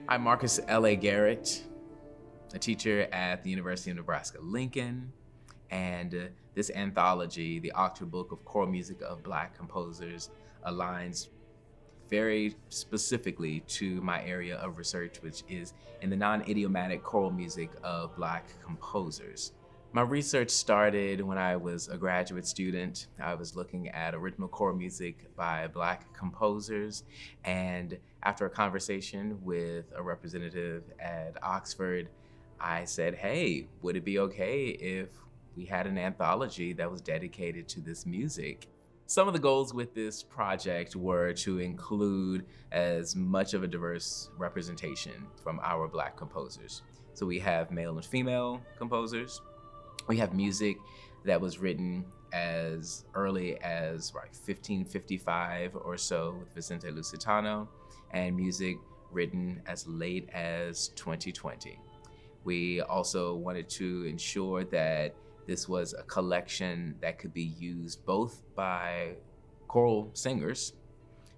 I'm Marques L. Garrett, a teacher at the University of Nebraska-Lincoln, and this anthology, the Octave Book of Choral Music of Black Composers, aligns very specifically to my area of research, which is in the non-idiomatic choral music of Black composers. My research started when I was a graduate student. I was looking at original choral music by Black composers, and after a conversation with a representative at Oxford, I said, hey, would it be okay if we had an anthology that was dedicated to this music? Some of the goals with this project were to include as much of a diverse representation from our Black composers. So we have male and female composers. We have music that was written as early as 1555 or so with Vicente Lusitano, and music written as late as 2020. We also wanted to ensure that this was a collection that could be used both by choral singers,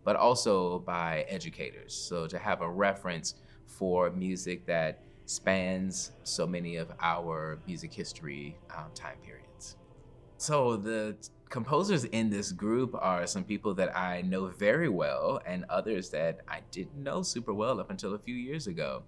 but also by educators. So to have a reference for music that spans so many of our music history time periods. So the composers in this group are some people that I know very well and others that I didn't know super well up until a few years ago.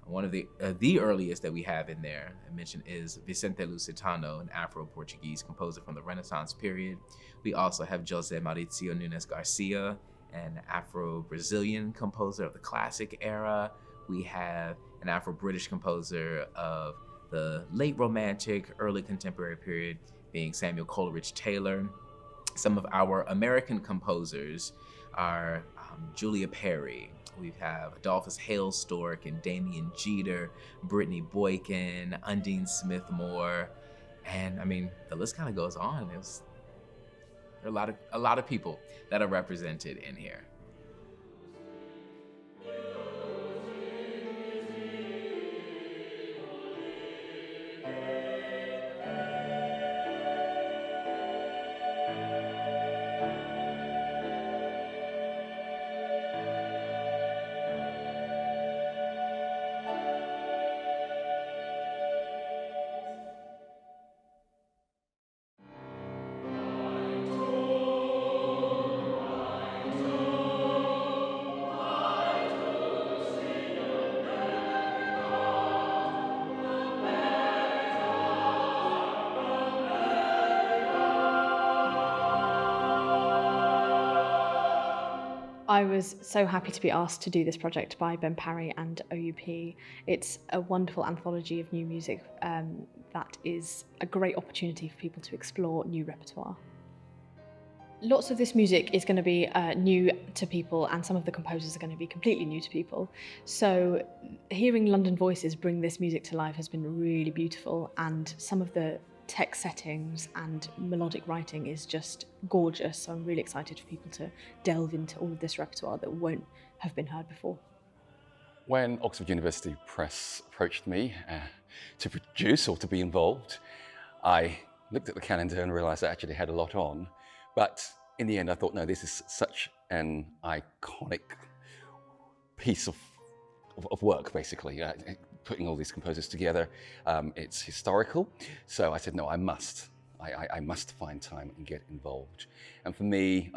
One of the earliest that we have in there, I mentioned, is Vicente Lusitano, an Afro-Portuguese composer from the Renaissance period. We also have José Mauricio Nunes Garcia, an Afro-Brazilian composer of the classic era. We have an Afro-British composer of the late Romantic, early contemporary period, being Samuel Coleridge Taylor. Some of our American composers are Julia Perry. We have Adolphus Hale Stork and Damian Jeter, Brittany Boykin, Undine Smith Moore, and I mean the list kind of goes on. There are a lot of people that are represented in here. I was so happy to be asked to do this project by Ben Parry and OUP. It's a wonderful anthology of new music that is a great opportunity for people to explore new repertoire. Lots of this music is going to be new to people, and some of the composers are going to be completely new to people. So hearing London voices bring this music to life has been really beautiful, and some of the text settings and melodic writing is just gorgeous. So I'm really excited for people to delve into all of this repertoire that won't have been heard before. When Oxford University Press approached me to produce or to be involved, I looked at the calendar and realized I actually had a lot on. But in the end, I thought, no, this is such an iconic piece of work, basically. Putting all these composers together. It's historical. So I said, no, I must find time and get involved. And for me,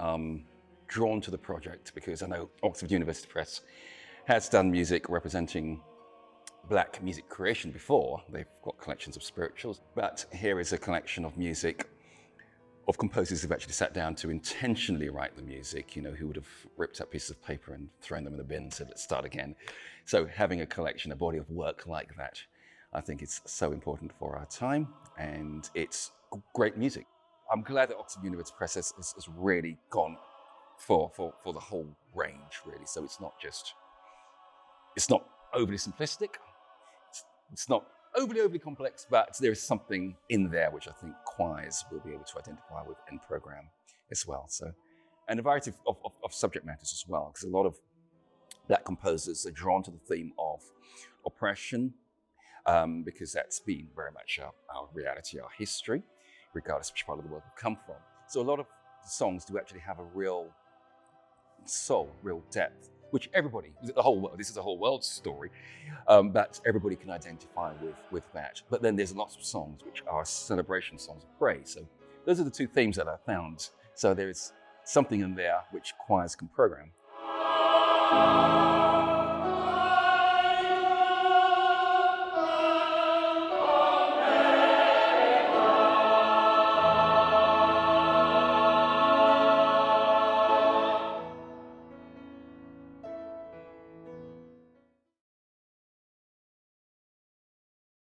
drawn to the project because I know Oxford University Press has done music representing Black music creation before. They've got collections of spirituals, but here is a collection of music of composers who've actually sat down to intentionally write the music, who would have ripped up pieces of paper and thrown them in the bin and said, let's start again. So having a collection, a body of work like that, I think it's so important for our time, and it's great music. I'm glad that Oxford University Press has really gone for the whole range, really. So it's not overly simplistic, it's not overly complex, but there is something in there which I think choirs will be able to identify with and program as well. So, and a variety of subject matters as well, because a lot of Black composers are drawn to the theme of oppression, because that's been very much our reality, our history, regardless of which part of the world we've come from. So a lot of songs do actually have a real soul, real depth, which everybody, the whole world, this is a whole world story, but everybody can identify with that. But then there's lots of songs which are celebration songs of praise. So those are the two themes that I found. So there is something in there which choirs can program.